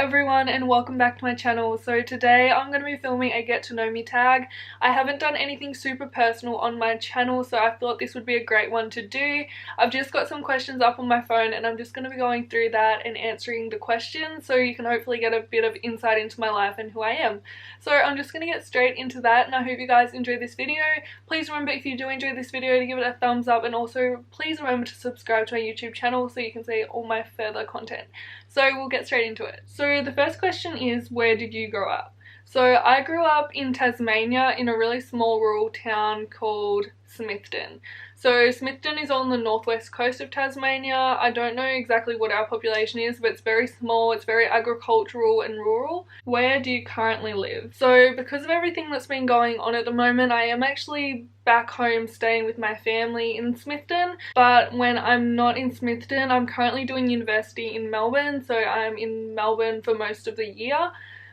everyone and welcome back to my channel. So today I'm going to be filming a get to know me tag. I haven't done anything super personal on my channel, so I thought this would be a great one to do. I've just got some questions up on my phone and I'm just going to be going through that and answering the questions so you can hopefully get a bit of insight into my life and who I am. So I'm just going to get straight into that, and I hope you guys enjoy this video. Please remember, if you do enjoy this video, to give it a thumbs up, and also please remember to subscribe to my YouTube channel so you can see all my further content. So we'll get straight into it. So the first question is, where did you grow up? So I grew up in Tasmania in a really small rural town called Smithton. So Smithton is on the northwest coast of Tasmania. I don't know exactly what our population is, but it's very small, it's very agricultural and rural. Where do you currently live? So because of everything that's been going on at the moment, I am actually back home staying with my family in Smithton, but when I'm not in Smithton, I'm currently doing university in Melbourne, so I'm in Melbourne for most of the year.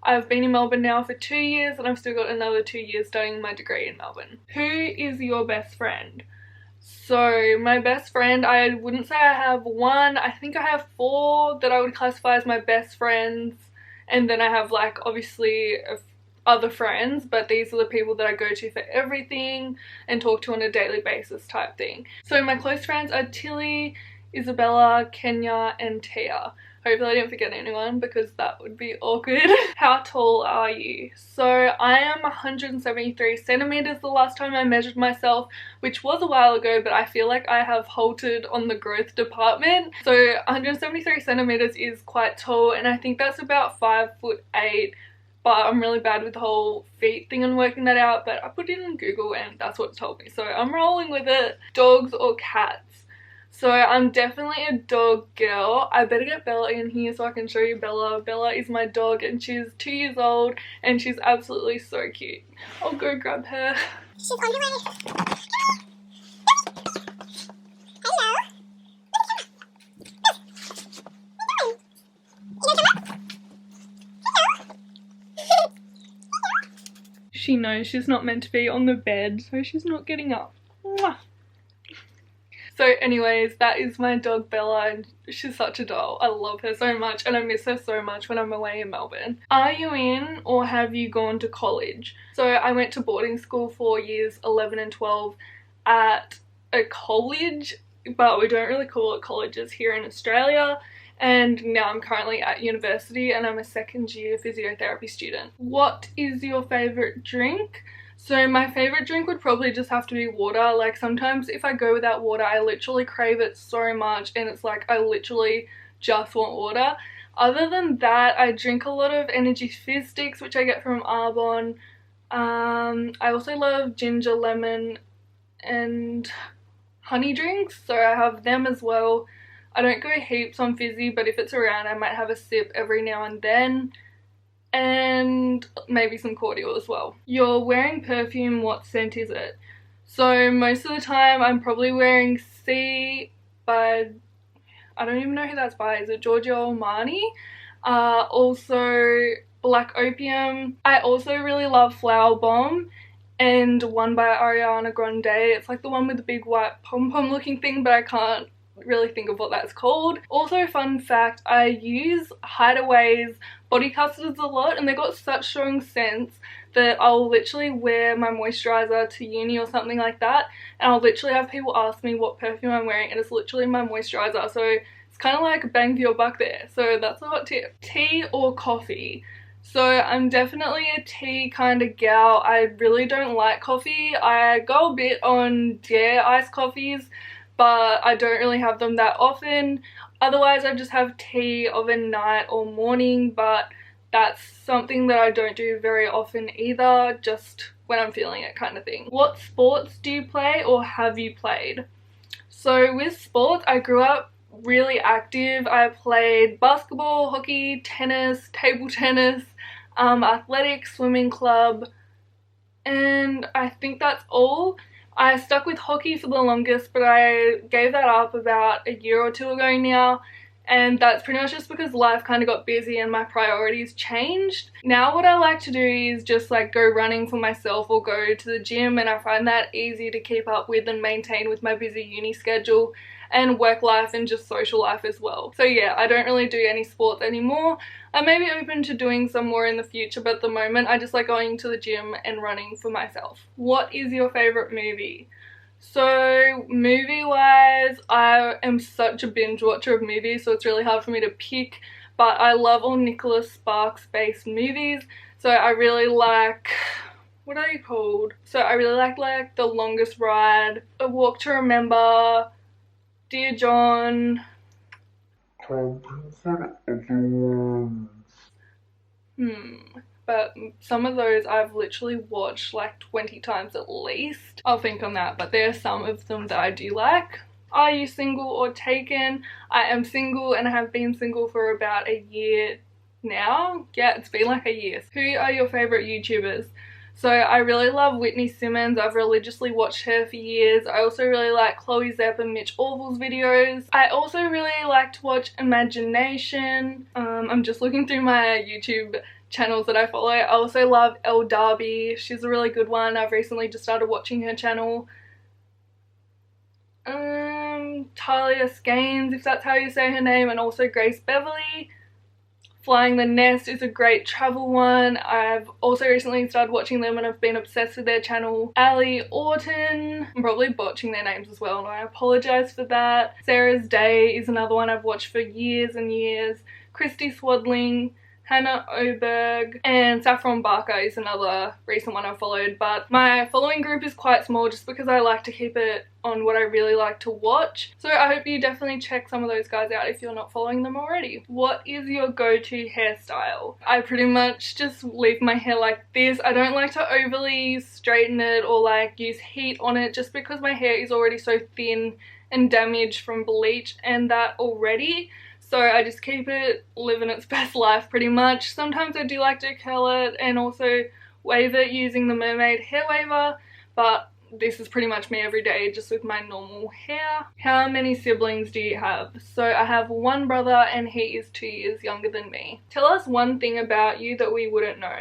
I've been in Melbourne now for 2 years and I've still got another 2 years studying my degree in Melbourne. Who is your best friend? So my best friend, I wouldn't say I have one. I think I have 4 that I would classify as my best friends, and then I have like obviously other friends, but these are the people that I go to for everything and talk to on a daily basis type thing. So my close friends are Tilly, Isabella, Kenya and Tia. Hopefully I didn't forget anyone because that would be awkward. How tall are you? So I am 173 centimeters the last time I measured myself, which was a while ago, but I feel like I have halted on the growth department. So 173 centimeters is quite tall, and I think that's about 5'8", but I'm really bad with the whole feet thing and working that out, but I put it in Google and that's what it told me, so I'm rolling with it. Dogs or cats? So I'm definitely a dog girl. I better get Bella in here so I can show you Bella. Bella is my dog and she's 2 years old and she's absolutely so cute. I'll go grab her. She's on her way. Hello. She knows she's not meant to be on the bed, so she's not getting up. Mwah. So anyways, that is my dog Bella and she's such a doll. I love her so much and I miss her so much when I'm away in Melbourne. Are you in or have you gone to college? So I went to boarding school for years 11 and 12 at a college, but we don't really call it colleges here in Australia. And now I'm currently at university and I'm a second year physiotherapy student. What is your favourite drink? So my favourite drink would probably just have to be water. Like sometimes if I go without water, I literally crave it so much and it's like I literally just want water. Other than that, I drink a lot of energy fizz sticks, which I get from Arbonne. I also love ginger, lemon and honey drinks, so I have them as well. I don't go heaps on fizzy, but if it's around I might have a sip every now and then. And maybe some cordial as well. You're wearing perfume, what scent is it? So most of the time I'm probably wearing C by, I don't even know who that's by, is it Giorgio Armani? Also Black Opium. I also really love Flower Bomb and one by Ariana Grande. It's like the one with the big white pom-pom looking thing, but I can't really think of what that's called. Also, fun fact, I use Hideaway's body custards a lot and they've got such strong scents that I'll literally wear my moisturizer to uni or something like that, and I'll literally have people ask me what perfume I'm wearing and it's literally my moisturizer, so it's kind of like bang for your buck there. So that's a hot tip. Tea or coffee? So I'm definitely a tea kind of gal. I really don't like coffee. I go a bit on iced coffees, but I don't really have them that often. Otherwise I just have tea of a night or morning, but that's something that I don't do very often either, just when I'm feeling it kind of thing. What sports do you play or have you played? So with sports, I grew up really active. I played basketball, hockey, tennis, table tennis, athletics, swimming club, and I think that's all. I stuck with hockey for the longest, but I gave that up about a year or 2 ago now, and that's pretty much just because life kind of got busy and my priorities changed. Now what I like to do is just like go running for myself or go to the gym, and I find that easy to keep up with and maintain with my busy uni schedule and work life and just social life as well. So yeah, I don't really do any sports anymore. I may be open to doing some more in the future, but at the moment I just like going to the gym and running for myself. What is your favorite movie? So movie wise, I am such a binge watcher of movies, so it's really hard for me to pick, but I love all Nicholas Sparks based movies. So I really like, what are they called? So I really like The Longest Ride, A Walk to Remember, Dear John. But some of those I've literally watched like 20 times at least. I'll think on that, but there are some of them that I do like. Are you single or taken? I am single and I have been single for about a year now. Yeah, it's been like a year. Who are your favorite YouTubers? So I really love Whitney Simmons. I've religiously watched her for years. I also really like Chloe Zepp and Mitch Orville's videos. I also really like to watch Imagination. I'm just looking through my YouTube channels that I follow. I also love Elle Darby. She's a really good one. I've recently just started watching her channel. Talia Scaines, if that's how you say her name, and also Grace Beverly. Flying the Nest is a great travel one. I've also recently started watching them and I've been obsessed with their channel. Ali Orton, I'm probably botching their names as well and I apologise for that. Sarah's Day is another one I've watched for years and years. Christy Swadling, Hannah Oberg, and Saffron Barker is another recent one I've followed, but my following group is quite small just because I like to keep it on what I really like to watch. So I hope you definitely check some of those guys out if you're not following them already. What is your go-to hairstyle? I pretty much just leave my hair like this. I don't like to overly straighten it or like use heat on it just because my hair is already so thin and damaged from bleach and that already. So I just keep it living its best life pretty much. Sometimes I do like to curl it and also wave it using the Mermaid hair waver, but this is pretty much me every day just with my normal hair. How many siblings do you have? So I have one brother and he is 2 years younger than me. Tell us one thing about you that we wouldn't know.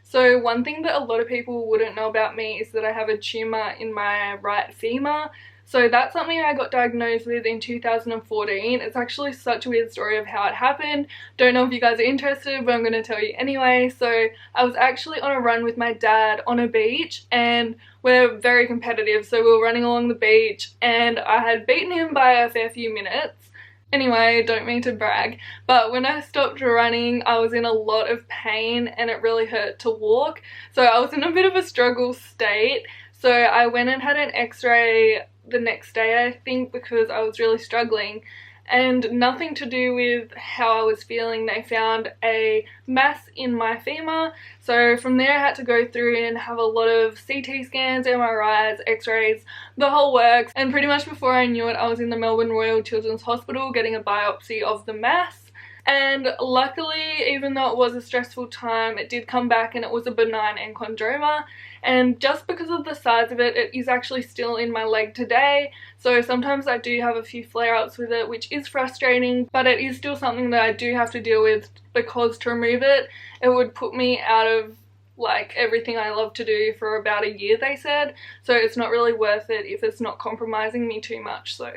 So one thing that a lot of people wouldn't know about me is that I have a tumour in my right femur. So that's something I got diagnosed with in 2014. It's actually such a weird story of how it happened. Don't know if you guys are interested, but I'm going to tell you anyway. So I was actually on a run with my dad on a beach and we're very competitive. So we were running along the beach and I had beaten him by a fair few minutes. Anyway, don't mean to brag, but when I stopped running, I was in a lot of pain and it really hurt to walk. So I was in a bit of a struggle state. So I went and had an x-ray the next day, I think, because I was really struggling, and nothing to do with how I was feeling. They found a mass in my femur. So from there I had to go through and have a lot of CT scans, MRIs, x-rays, the whole works, and pretty much before I knew it I was in the Melbourne Royal Children's Hospital getting a biopsy of the mass. And luckily, even though it was a stressful time, it did come back and it was a benign enchondroma. And just because of the size of it, it is actually still in my leg today. So sometimes I do have a few flare-ups with it, which is frustrating, but it is still something that I do have to deal with because to remove it, it would put me out of like everything I love to do for about a year, they said. So it's not really worth it if it's not compromising me too much. So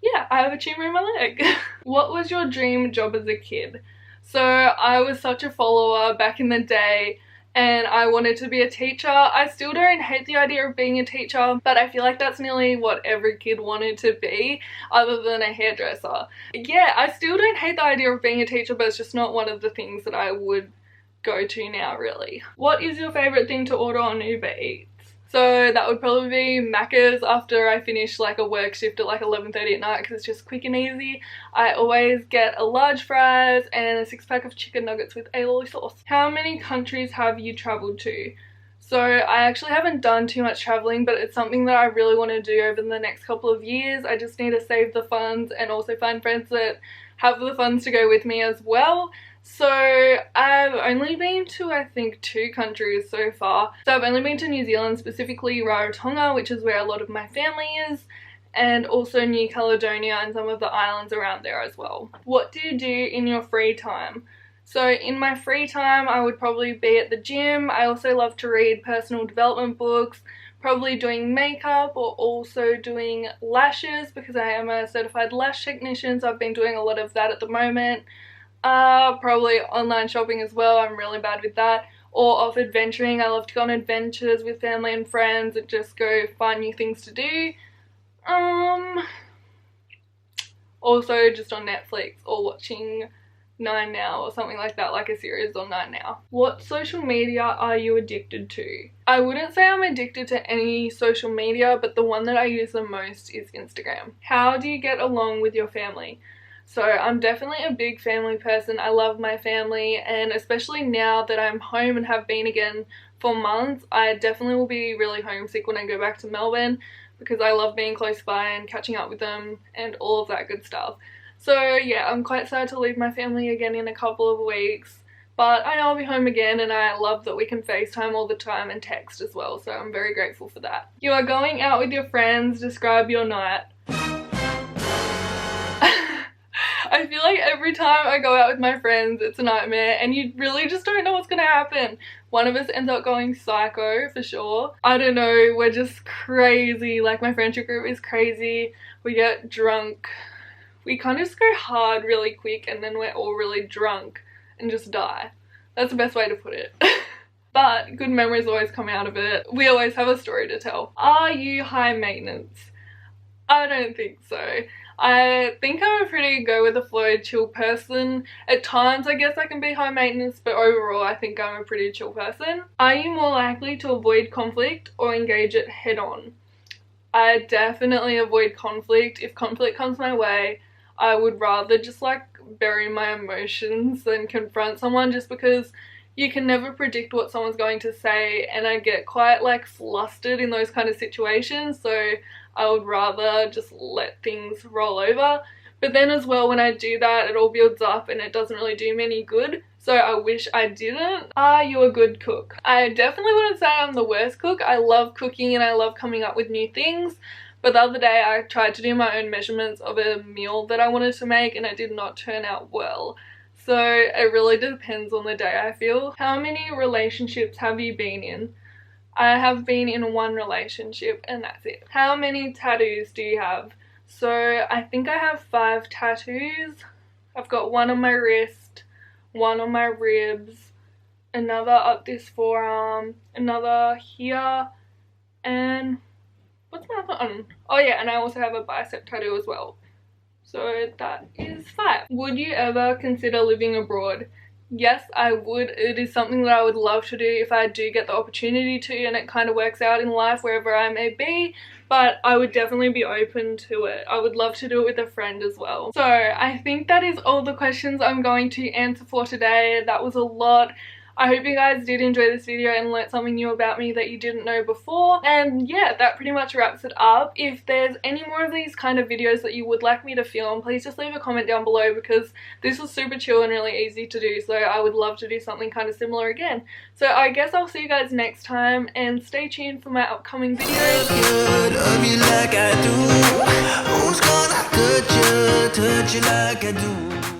yeah, I have a tumour in my leg. What was your dream job as a kid? So I was such a follower back in the day and I wanted to be a teacher. I still don't hate the idea of being a teacher, but I feel like that's nearly what every kid wanted to be other than a hairdresser. Yeah, I still don't hate the idea of being a teacher, but it's just not one of the things that I would go to now really. What is your favourite thing to order on Uber Eats? So that would probably be Macca's after I finish like a work shift at like 11:30 at night because it's just quick and easy. I always get a large fries and a 6-pack of chicken nuggets with aioli sauce. How many countries have you travelled to? So I actually haven't done too much travelling, but it's something that I really want to do over the next couple of years. I just need to save the funds and also find friends that have the funds to go with me as well. So I've only been to I think 2 countries so far. So I've only been to New Zealand, specifically Rarotonga, which is where a lot of my family is, and also New Caledonia and some of the islands around there as well. What do you do in your free time? So in my free time, I would probably be at the gym. I also love to read personal development books, probably doing makeup or also doing lashes because I am a certified lash technician, so I've been doing a lot of that at the moment. Probably online shopping as well. I'm really bad with that. Or off adventuring. I love to go on adventures with family and friends and just go find new things to do. Also just on Netflix or watching 9 Now or something like that, like a series on 9 Now. What social media are you addicted to? I wouldn't say I'm addicted to any social media, but the one that I use the most is Instagram. How do you get along with your family? So I'm definitely a big family person. I love my family, and especially now that I'm home and have been again for months, I definitely will be really homesick when I go back to Melbourne because I love being close by and catching up with them and all of that good stuff. So yeah, I'm quite sad to leave my family again in a couple of weeks, but I know I'll be home again, and I love that we can FaceTime all the time and text as well, so I'm very grateful for that. You are going out with your friends, describe your night. I feel like every time I go out with my friends it's a nightmare, and you really just don't know what's gonna happen. One of us ends up going psycho for sure. I don't know, we're just crazy. Like, my friendship group is crazy. We get drunk. We kind of just go hard really quick, and then we're all really drunk and just die. That's the best way to put it. But good memories always come out of it. We always have a story to tell. Are you high maintenance? I don't think so. I think I'm a pretty go with the flow, chill person. At times I guess I can be high maintenance, but overall I think I'm a pretty chill person. Are you more likely to avoid conflict or engage it head on? I definitely avoid conflict. If conflict comes my way, I would rather just like bury my emotions than confront someone, just because you can never predict what someone's going to say, and I get quite like flustered in those kind of situations, so I would rather just let things roll over. But then as well, when I do that, it all builds up and it doesn't really do me any good, so I wish I didn't. Are you a good cook? I definitely wouldn't say I'm the worst cook. I love cooking and I love coming up with new things. But the other day I tried to do my own measurements of a meal that I wanted to make, and it did not turn out well. So it really depends on the day, I feel. How many relationships have you been in? I have been in one relationship and that's it. How many tattoos do you have? So I think I have 5 tattoos. I've got one on my wrist, one on my ribs, another up this forearm, another here, and what's my other one? Oh yeah, and I also have a bicep tattoo as well. So that is 5. Would you ever consider living abroad? Yes, I would. It is something that I would love to do if I do get the opportunity to, and it kind of works out in life wherever I may be, but I would definitely be open to it. I would love to do it with a friend as well. So I think that is all the questions I'm going to answer for today. That was a lot. I hope you guys did enjoy this video and learnt something new about me that you didn't know before. And yeah, that pretty much wraps it up. If there's any more of these kind of videos that you would like me to film, please just leave a comment down below, because this was super chill and really easy to do, so I would love to do something kind of similar again. So I guess I'll see you guys next time, and stay tuned for my upcoming videos. Good of you like I do. Who's gonna touch you like I do?